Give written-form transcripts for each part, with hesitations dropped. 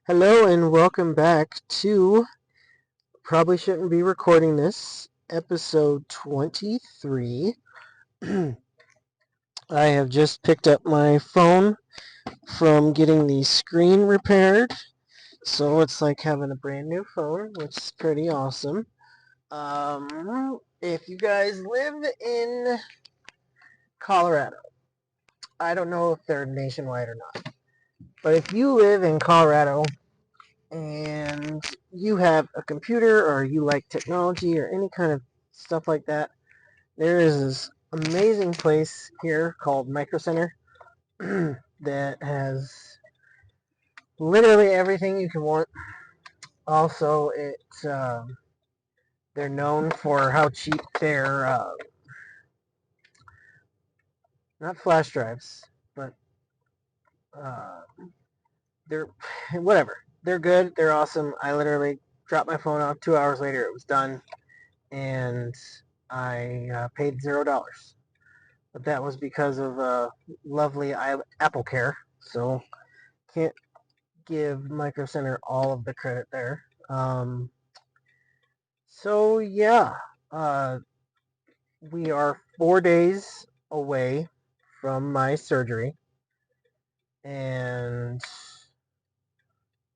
Hello and welcome back to probably shouldn't be recording this episode 23. I have just picked up my phone from getting the screen repaired, so it's like having a brand new phone, which is pretty awesome. If you guys live in Colorado, I don't know if they're nationwide or not, but if you live in Colorado and you have a computer or you like technology or any kind of stuff like that, there is this amazing place here called Micro Center that has literally everything you can want. Also, they're known for how cheap their not flash drives, but uh, they're whatever. They're good. They're awesome. I literally dropped my phone off. 2 hours later, it was done, and I paid $0. But that was because of lovely Apple Care. So can't give Micro Center all of the credit there. So yeah, uh, we are 4 days away from my surgery, and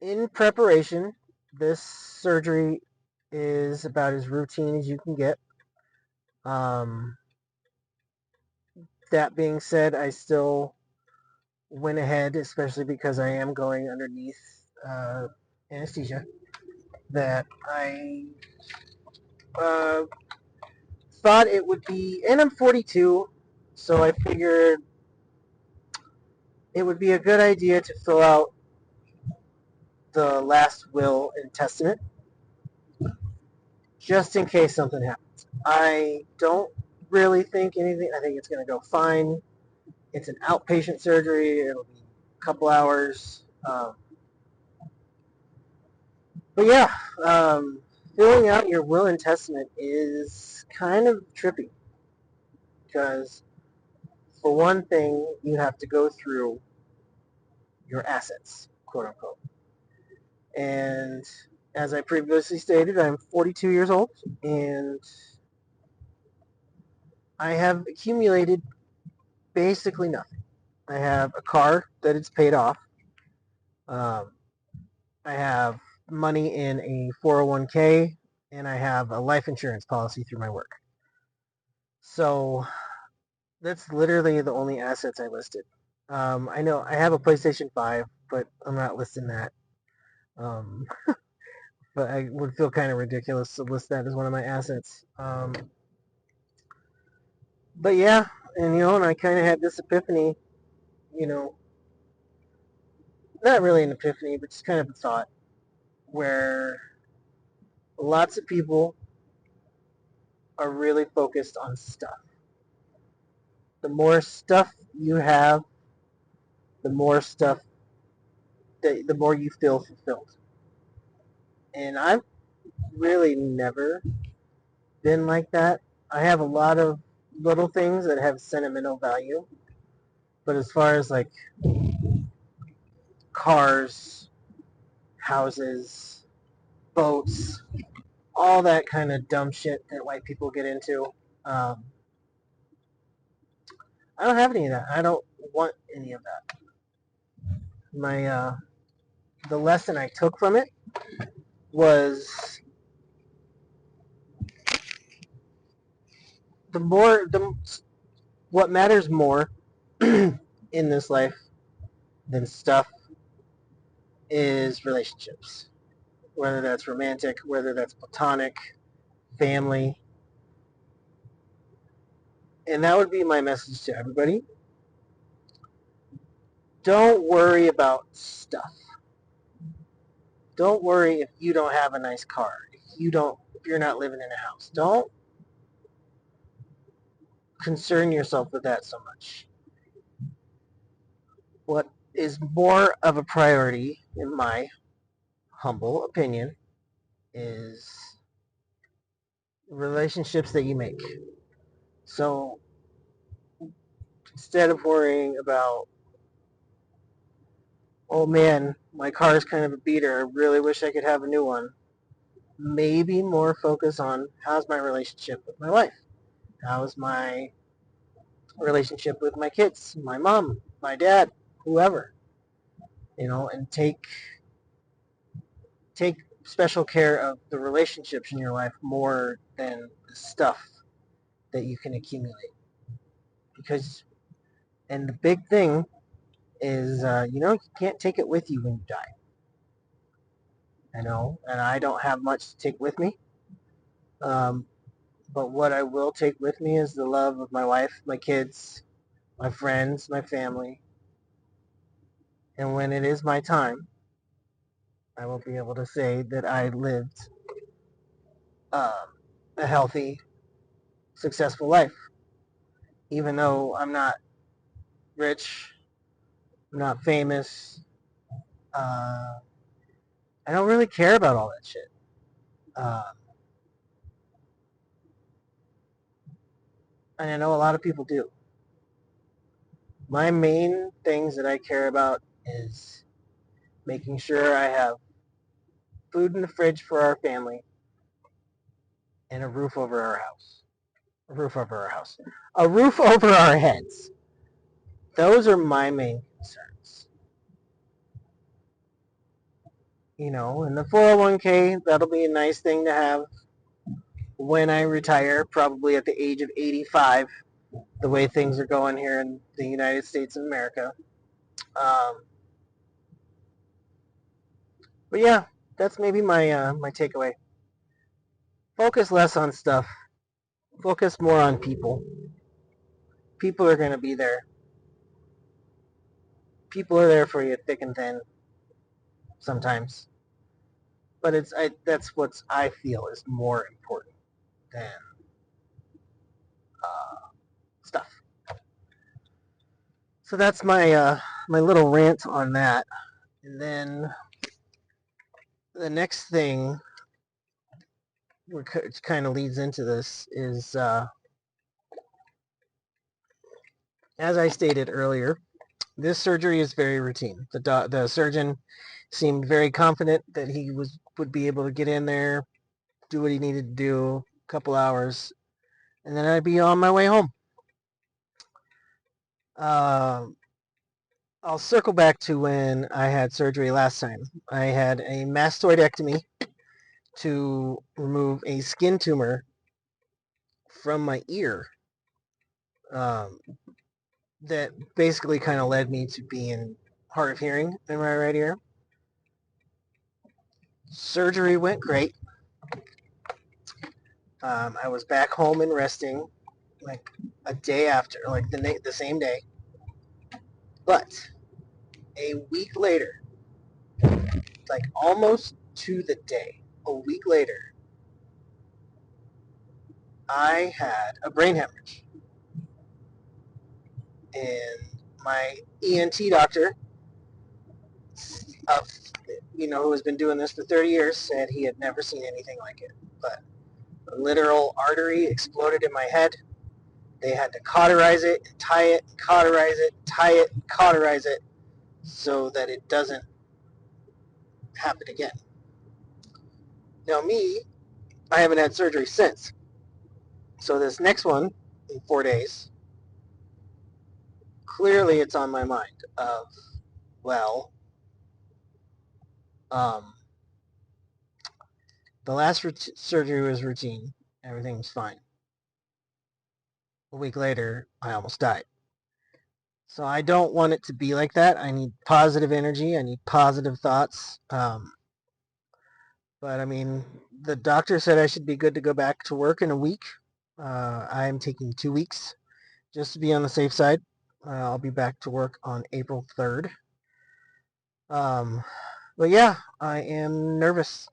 in preparation, this surgery is about as routine as you can get. Um, that being said, I still went ahead, especially because I am going underneath anesthesia, that I uh, thought it would be, and I'm 42, so I figured it would be a good idea to fill out the last will and testament just in case something happens. I don't really think anything, I think it's going to go fine. It's an outpatient surgery, it'll be a couple hours. But yeah, filling out your will and testament is kind of trippy because, for one thing, you have to go through your assets, quote unquote. And as I previously stated, I'm 42 years old and I have accumulated basically nothing. I have a car that it's paid off. Um, I have money in a 401k and I have a life insurance policy through my work. So that's literally the only assets I listed. I know I have a PlayStation 5, but I'm not listing that. Um, but I would feel kind of ridiculous to list that as one of my assets. But yeah, and I kind of had this epiphany, you know, not really an epiphany, but just kind of a thought where lots of people are really focused on stuff. The more stuff you have, the more stuff, the more you feel fulfilled. And I've really never been like that. I have a lot of little things that have sentimental value, but as far as like cars, houses, boats, all that kind of dumb shit that white people get into, um, I don't have any of that. I don't want any of that. My the lesson I took from it was the what matters more in this life than stuff is relationships. Whether that's romantic, whether that's platonic, family, and that would be my message to everybody. Don't worry about stuff. Don't worry if you don't have a nice car. If you're not living in a house. Don't concern yourself with that so much. What is more of a priority, in my humble opinion, is relationships that you make. So instead of worrying about oh man, my car is kind of a beater. I really wish I could have a new one. Maybe more focus on how's my relationship with my wife? How's my relationship with my kids, my mom, my dad, whoever, and take special care of the relationships in your life more than the stuff that you can accumulate. Because, and the big thing is, you can't take it with you when you die. And I don't have much to take with me. Um, but what I will take with me is the love of my wife, my kids, my friends, my family. And when it is my time, I will be able to say that I lived um, a healthy, successful life. Even though I'm not rich, I'm not famous, uh, I don't really care about all that shit. Uh, and I know a lot of people do. My main things that I care about is making sure I have food in the fridge for our family and a roof over our house. A roof over our house. A roof over our heads. Those are my main concerns. And the 401k, that'll be a nice thing to have when I retire, probably at the age of 85, the way things are going here in the United States of America. Um, but yeah, that's maybe my takeaway. Focus less on stuff. Focus more on people. People are going to be there. People are there for you thick and thin sometimes. But that's what I feel is more important than stuff. So that's my little rant on that. And then the next thing, which kind of leads into this, is as I stated earlier, this surgery is very routine. The surgeon seemed very confident that he would be able to get in there, do what he needed to do, a couple hours, and then I'd be on my way home. Uh, I'll circle back to when I had surgery last time. I had a mastoidectomy to remove a skin tumor from my ear um, that basically kind of led me to being hard of hearing in my right ear. Surgery went great. I was back home and resting like a day after, like the same day. But a week later, like almost to the day, a week later, I had a brain hemorrhage. And my ENT doctor, uh, who has been doing this for 30 years, said he had never seen anything like it. But a literal artery exploded in my head. They had to cauterize it, tie it, cauterize it, tie it, cauterize it, so that it doesn't happen again. Now me, I haven't had surgery since. So this next one, in 4 days, clearly it's on my mind of, well, um, the last surgery was routine. Everything was fine. A week later, I almost died. So I don't want it to be like that. I need positive energy. I need positive thoughts. But I mean, the doctor said I should be good to go back to work in a week. I am taking 2 weeks just to be on the safe side. I'll be back to work on April 3rd. But yeah, I am nervous.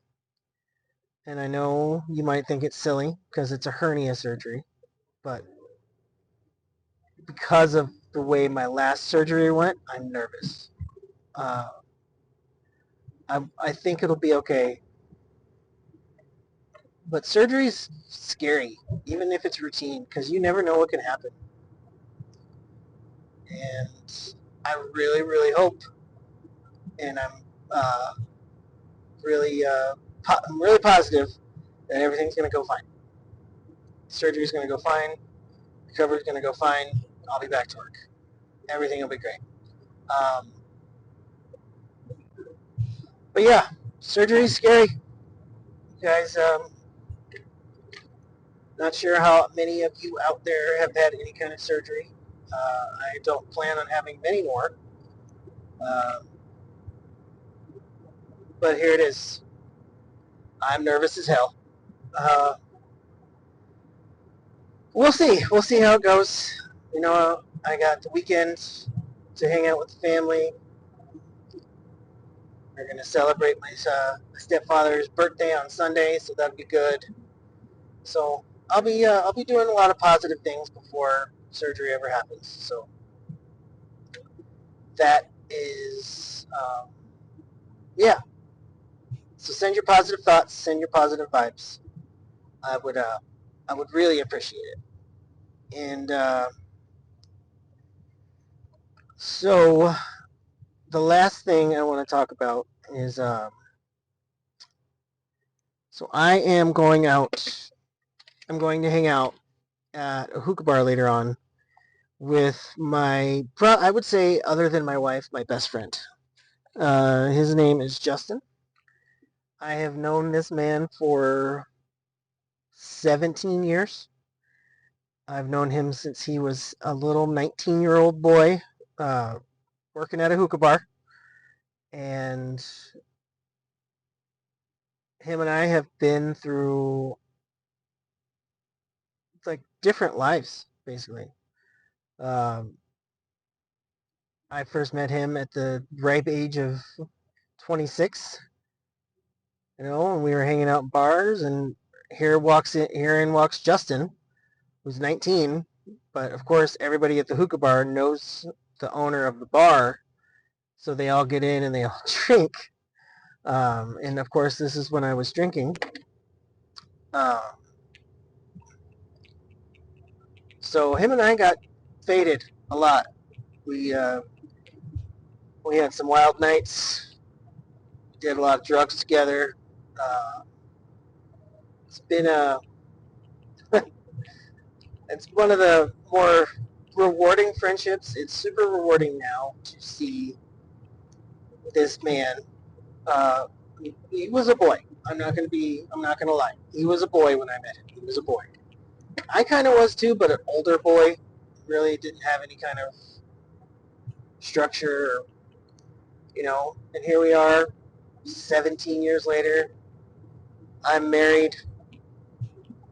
And I know you might think it's silly because it's a hernia surgery. But because of the way my last surgery went, I'm nervous. Uh, I think it'll be okay. But surgery's scary, even if it's routine, because you never know what can happen. And I really, really hope and really I'm really positive that everything's going to go fine. Surgery's going to go fine. Recovery's going to go fine. I'll be back to work. Everything will be great. But yeah, surgery's scary. You guys, not sure how many of you out there have had any kind of surgery. I don't plan on having many more. But here it is. I'm nervous as hell. We'll see. We'll see how it goes. You know, I got the weekend to hang out with the family. We're gonna celebrate my stepfather's birthday on Sunday, so that'll be good. So I'll be doing a lot of positive things before surgery ever happens. So that is, yeah. So send your positive thoughts, send your positive vibes. I would really appreciate it. And so the last thing I want to talk about is, so I am going out. I'm going to hang out at a hookah bar later on with I would say, other than my wife, my best friend. His name is Justin. I have known this man for 17 years. I've known him since he was a little 19-year-old boy working at a hookah bar. And him and I have been through like different lives, basically. Um, I first met him at the ripe age of 26, and we were hanging out in bars, and here in walks Justin, who's 19, but of course everybody at the hookah bar knows the owner of the bar, so they all get in and they all drink. And of course this is when I was drinking. So him and I got faded a lot. We had some wild nights, did a lot of drugs together. It's been it's one of the more rewarding friendships. It's super rewarding now to see this man. He was a boy. I'm not gonna lie. He was a boy when I met him. He was a boy. I kind of was too, but an older boy. Really didn't have any kind of structure, And here we are, 17 years later. I'm married,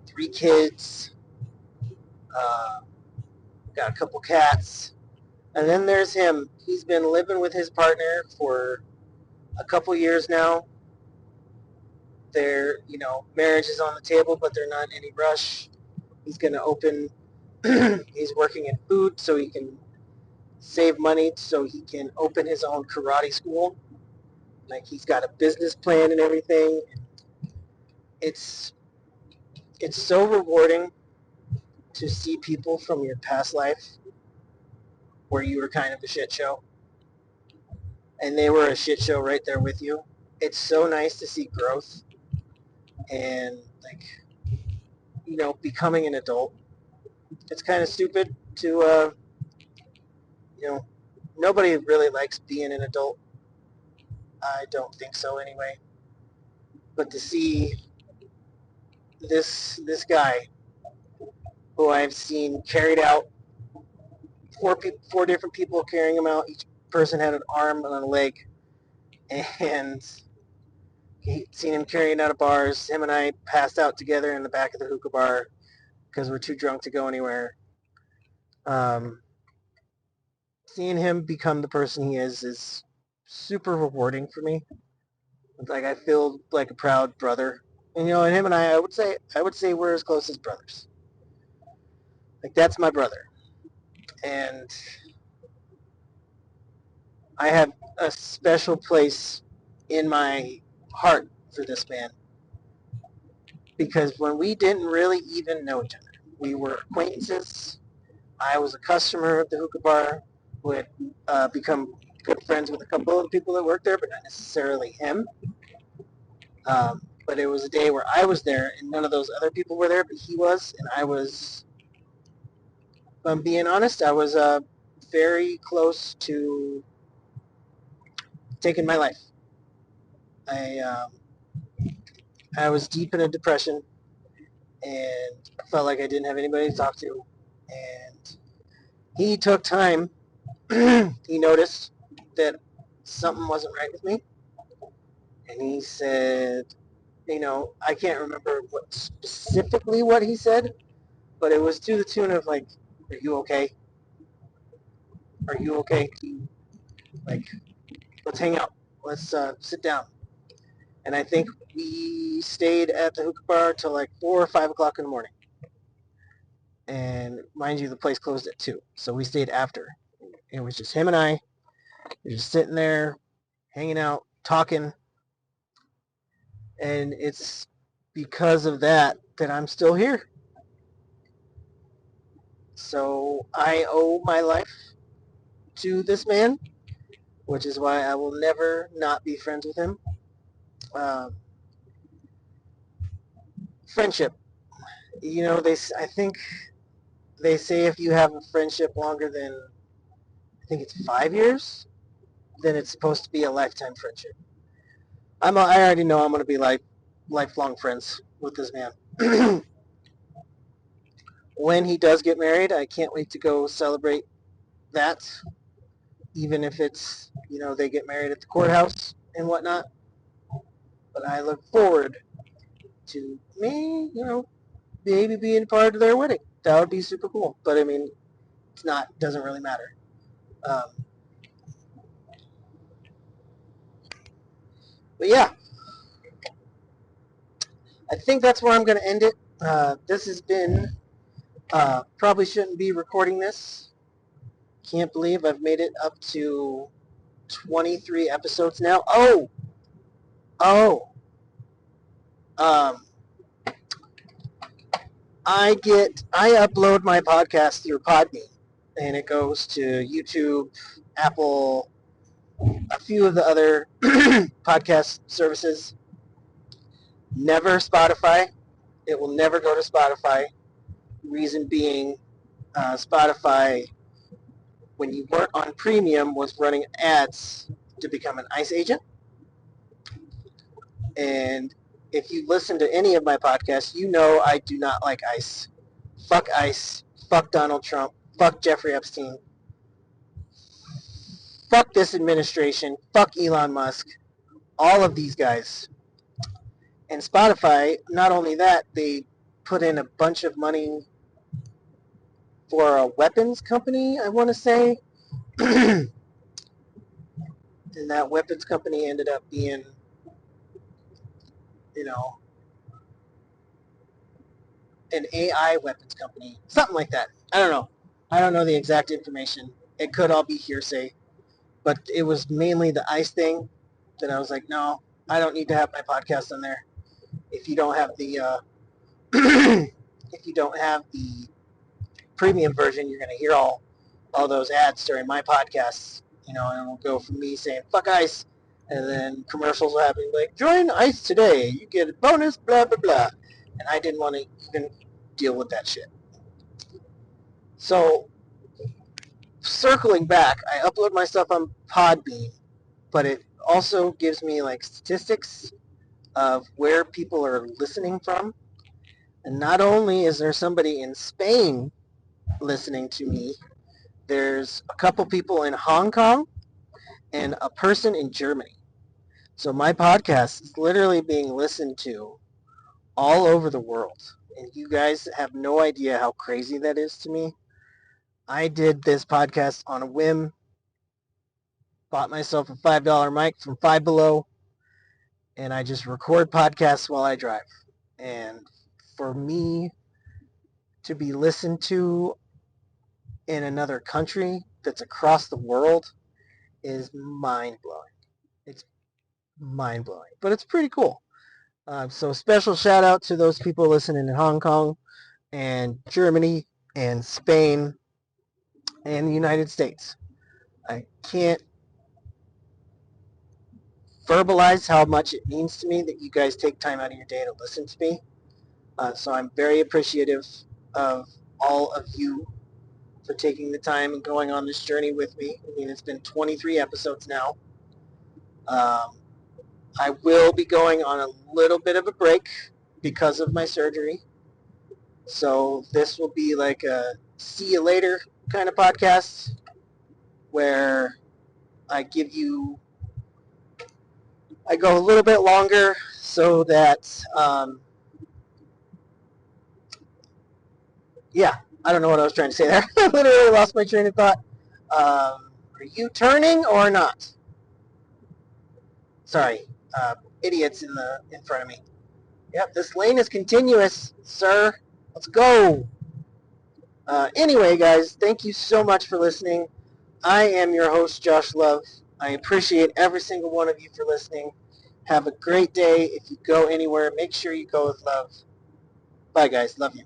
3 kids, uh, got a couple cats, and then there's him. He's been living with his partner for a couple years now. Marriage is on the table, but they're not in any rush. He's going to open, he's working in food so he can save money so he can open his own karate school. Like, he's got a business plan and everything. It's so rewarding to see people from your past life where you were kind of a shit show and they were a shit show right there with you. It's so nice to see growth and, like, becoming an adult. It's kind of stupid to, nobody really likes being an adult. I don't think so anyway. But to see this guy who I've seen carried out, four different people carrying him out. Each person had an arm and a leg, and seen him carrying out of bars. Him and I passed out together in the back of the hookah bar because we're too drunk to go anywhere. Seeing him become the person he is super rewarding for me. Like, I feel like a proud brother, and and him and I would say we're as close as brothers. Like, that's my brother, and I have a special place in my heart for this man because when we didn't really even know each other, we were acquaintances. I was a customer of the hookah bar who had become good friends with a couple of the people that work there, but not necessarily him. But it was a day where I was there, and none of those other people were there, but he was, and I was, if I'm being honest, I was very close to taking my life. I I was deep in a depression, and felt like I didn't have anybody to talk to. And he took time. He noticed that something wasn't right with me, and he said, I can't remember specifically what he said, but it was to the tune of like, "Are you okay? Are you okay? Like, let's hang out. Let's sit down." And I think we stayed at the hookah bar till like 4 or 5 o'clock in the morning. And mind you, the place closed at 2, so we stayed after. It was just him and I. We were just sitting there, hanging out, talking, and it's because of that that I'm still here. So I owe my life to this man, which is why I will never not be friends with him. Um, Friendship. I think they say if you have a friendship longer than, I think it's 5 years, then it's supposed to be a lifetime friendship. I already know I'm going to be lifelong friends with this man. When he does get married, I can't wait to go celebrate that, even if it's, they get married at the courthouse and whatnot. But I look forward to me, maybe being part of their wedding. That would be super cool. But I mean, it's not, doesn't really matter. Um, but yeah, I think that's where I'm going to end it. This has been, probably shouldn't be recording this. Can't believe I've made it up to 23 episodes now. Oh, um, I upload my podcast through Podbean, and it goes to YouTube, Apple, a few of the other podcast services. Never Spotify. It will never go to Spotify. Reason being, Spotify, when you weren't on premium, was running ads to become an ICE agent. And if you listen to any of my podcasts, you know I do not like ICE. Fuck ICE. Fuck Donald Trump. Fuck Jeffrey Epstein. Fuck this administration. Fuck Elon Musk. All of these guys. And Spotify, not only that, they put in a bunch of money for a weapons company, I want to say. And that weapons company ended up being, you know, an AI weapons company. Something like that. I don't know. I don't know the exact information. It could all be hearsay. But it was mainly the ICE thing that I was like, no, I don't need to have my podcast on there. If you don't have the if you don't have the premium version, you're going to hear all those ads during my podcasts, and it'll go from me saying fuck ICE, and then commercials will happen like join ICE today, you get a bonus, blah blah blah, and I didn't want to even deal with that shit. So circling back, I upload my stuff on Podbean, but it also gives me like statistics of where people are listening from. And not only is there somebody in Spain listening to me, there's a couple people in Hong Kong and a person in Germany. So my podcast is literally being listened to all over the world. And you guys have no idea how crazy that is to me. I did this podcast on a whim, bought myself a $5 mic from Five Below, and I just record podcasts while I drive. And for me to be listened to in another country that's across the world is mind-blowing. It's mind-blowing, but it's pretty cool. So special shout out to those people listening in Hong Kong and Germany and Spain and the United States. I can't verbalize how much it means to me that you guys take time out of your day to listen to me. So I'm very appreciative of all of you for taking the time and going on this journey with me. I mean, it's been 23 episodes now. I will be going on a little bit of a break because of my surgery. So this will be like a see you later kind of podcast where I go a little bit longer so that, I don't know what I was trying to say there. I literally lost my train of thought. Are you turning or not? Sorry, idiots in front of me. Yep, this lane is continuous, sir. Let's go. Anyway, guys, thank you so much for listening. I am your host, Josh Love. I appreciate every single one of you for listening. Have a great day. If you go anywhere, make sure you go with love. Bye, guys. Love you.